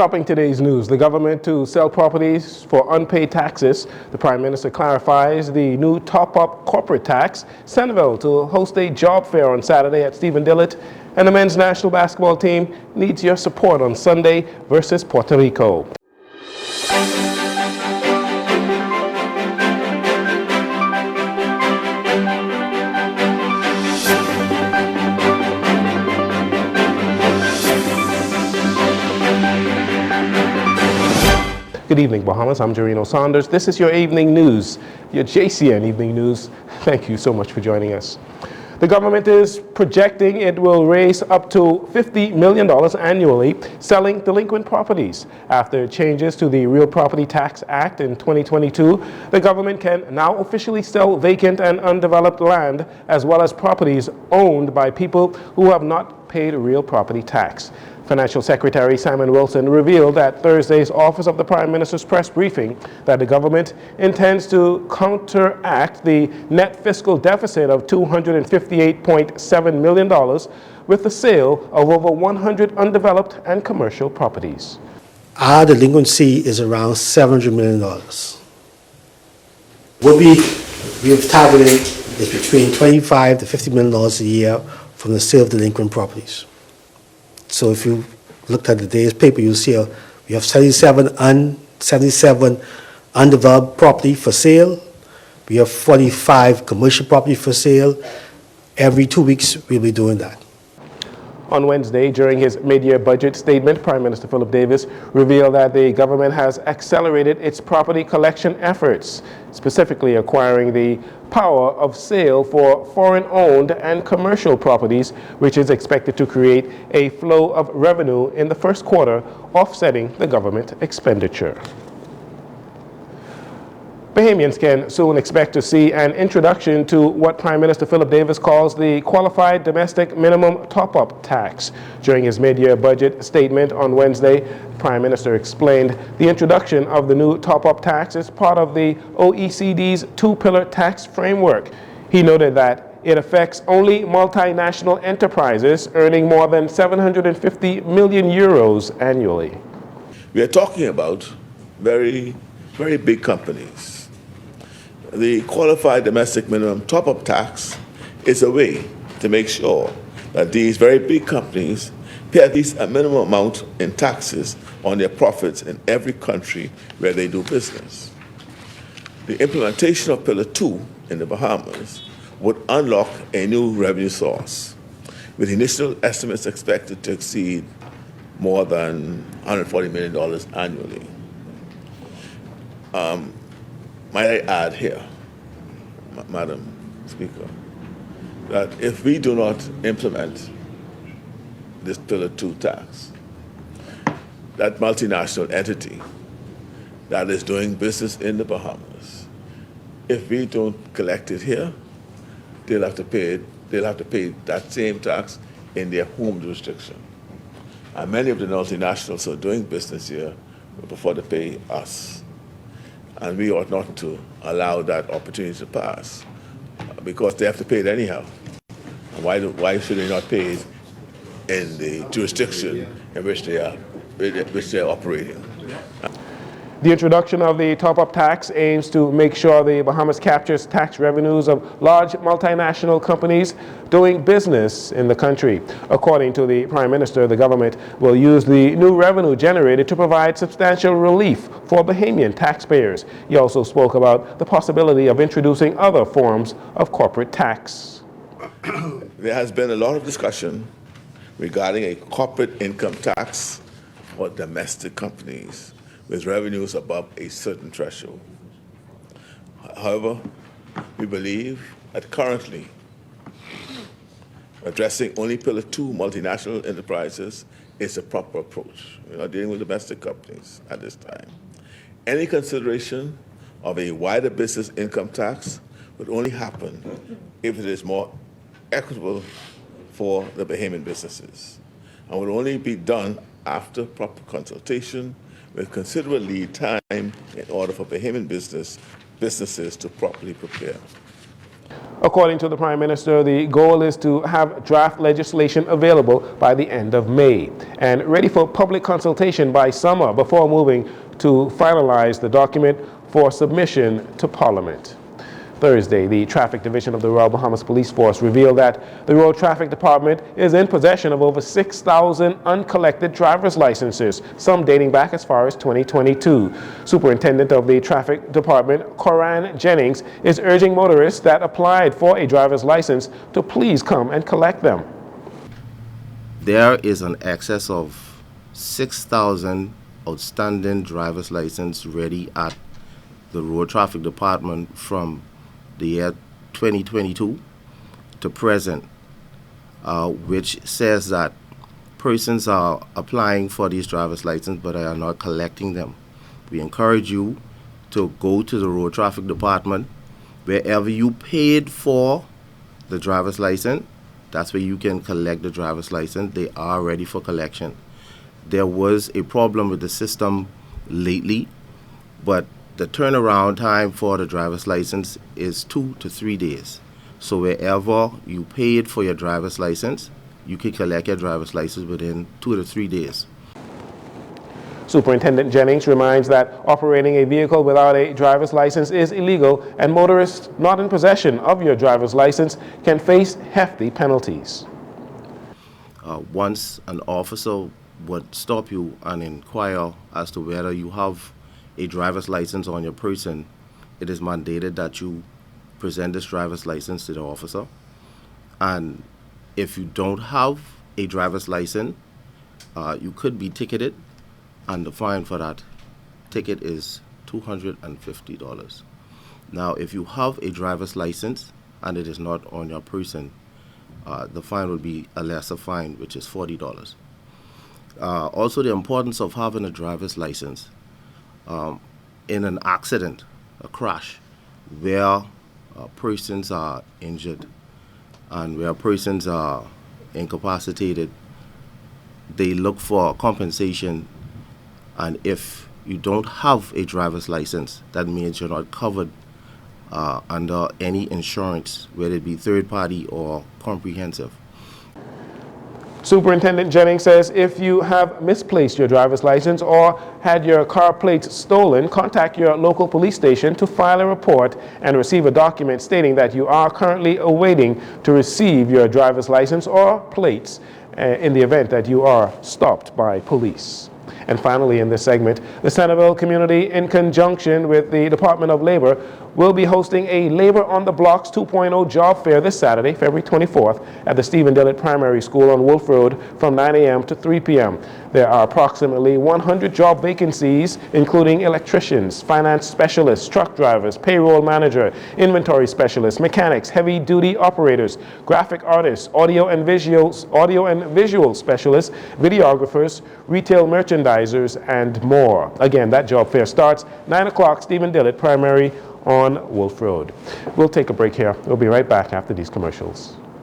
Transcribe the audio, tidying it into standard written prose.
Topping today's news, the government to sell properties for unpaid taxes. The Prime Minister clarifies the new top-up corporate tax. Centerville to host a job fair on Saturday at Stephen Dillett. And the men's national basketball team needs your support on Sunday versus Puerto Rico. Good evening, Bahamas. I'm Jarino Saunders. This is your evening news, your JCN evening news. Thank you so much for joining us. The government is projecting it will raise up to $50 million annually selling delinquent properties. After changes to the Real Property Tax Act in 2022, the government can now officially sell vacant and undeveloped land as well as properties owned by people who have not paid real property tax. Financial Secretary Simon Wilson revealed at Thursday's Office of the Prime Minister's press briefing that the government intends to counteract the net fiscal deficit of $258.7 million with the sale of over 100 undeveloped and commercial properties. Our delinquency is around $700 million. What we have targeted is between $25 to $50 million a year from the sale of delinquent properties. So if you looked at today's paper, you'll see we have 77 undeveloped property for sale. We have 45 commercial property for sale. Every 2 weeks, we'll be doing that. On Wednesday, during his mid-year budget statement, Prime Minister Philip Davis revealed that the government has accelerated its property collection efforts, specifically acquiring the power of sale for foreign-owned and commercial properties, which is expected to create a flow of revenue in the first quarter, offsetting the government expenditure. Bahamians can soon expect to see an introduction to what Prime Minister Philip Davis calls the Qualified Domestic Minimum Top-Up Tax. During his mid-year budget statement on Wednesday, the Prime Minister explained the introduction of the new top-up tax is part of the OECD's two-pillar tax framework. He noted that it affects only multinational enterprises earning more than 750 million euros annually. We are talking about very big companies. The Qualified Domestic Minimum Top-Up Tax is a way to make sure that these very big companies pay at least a minimum amount in taxes on their profits in every country where they do business. The implementation of Pillar 2 in the Bahamas would unlock a new revenue source, with initial estimates expected to exceed more than $140 million annually. Might I add here, Madam Speaker, that if we do not implement this Pillar 2 tax, that multinational entity that is doing business in the Bahamas, if we don't collect it here, they'll have to pay that same tax in their home jurisdiction. And many of the multinationals who are doing business here will prefer to pay us. And we ought not to allow that opportunity to pass because they have to pay it anyhow. And why should they not pay it in the jurisdiction in which they are operating? The introduction of the top-up tax aims to make sure the Bahamas captures tax revenues of large multinational companies doing business in the country. According to the Prime Minister, the government will use the new revenue generated to provide substantial relief for Bahamian taxpayers. He also spoke about the possibility of introducing other forms of corporate tax. There has been a lot of discussion regarding a corporate income tax for domestic companies with revenues above a certain threshold. However, we believe that currently addressing only Pillar 2 multinational enterprises is a proper approach. We're not dealing with domestic companies at this time. Any consideration of a wider business income tax would only happen if it is more equitable for the Bahamian businesses and would only be done after proper consultation with considerable lead time in order for Bahamian businesses to properly prepare. According to the Prime Minister, the goal is to have draft legislation available by the end of May and ready for public consultation by summer before moving to finalize the document for submission to Parliament. Thursday, the Traffic Division of the Royal Bahamas Police Force revealed that the Road Traffic Department is in possession of over 6,000 uncollected driver's licenses, some dating back as far as 2022. Superintendent of the Traffic Department, Coran Jennings, is urging motorists that applied for a driver's license to please come and collect them. There is an excess of 6,000 outstanding driver's license ready at the Road Traffic Department from the year 2022 to present, which says that persons are applying for these driver's licenses but are not collecting them. We encourage you to go to the Road Traffic Department. Wherever you paid for the driver's license, that's where you can collect the driver's license. They are ready for collection. There was a problem with the system lately, but the turnaround time for the driver's license is 2 to 3 days. So wherever you paid for your driver's license, you can collect your driver's license within 2 to 3 days. Superintendent Jennings reminds that operating a vehicle without a driver's license is illegal, and motorists not in possession of your driver's license can face hefty penalties. Once an officer would stop you and inquire as to whether you have a driver's license on your person, it is mandated that you present this driver's license to the officer. And if you don't have a driver's license, you could be ticketed, and the fine for that ticket is $250. Now, if you have a driver's license and it is not on your person, the fine will be a lesser fine, which is $40. Also, the importance of having a driver's license. In an accident, a crash, where persons are injured and where persons are incapacitated, they look for compensation. And if you don't have a driver's license, that means you're not covered under any insurance, whether it be third party or comprehensive. Superintendent Jennings says if you have misplaced your driver's license or had your car plates stolen, contact your local police station to file a report and receive a document stating that you are currently awaiting to receive your driver's license or plates in the event that you are stopped by police. And finally, in this segment, the Centerville community, in conjunction with the Department of Labor, will be hosting a Labor on the Blocks 2.0 job fair this Saturday, February 24th, at the Stephen Dillett Primary School on Wolf Road from 9 a.m. to 3 p.m. There are approximately 100 job vacancies, including electricians, finance specialists, truck drivers, payroll manager, inventory specialists, mechanics, heavy-duty operators, graphic artists, audio and visual specialists, videographers, retail merchandisers, and more. Again, that job fair starts 9 o'clock, Stephen Dillett Primary on Wolf Road. We'll take a break here. We'll be right back after these commercials.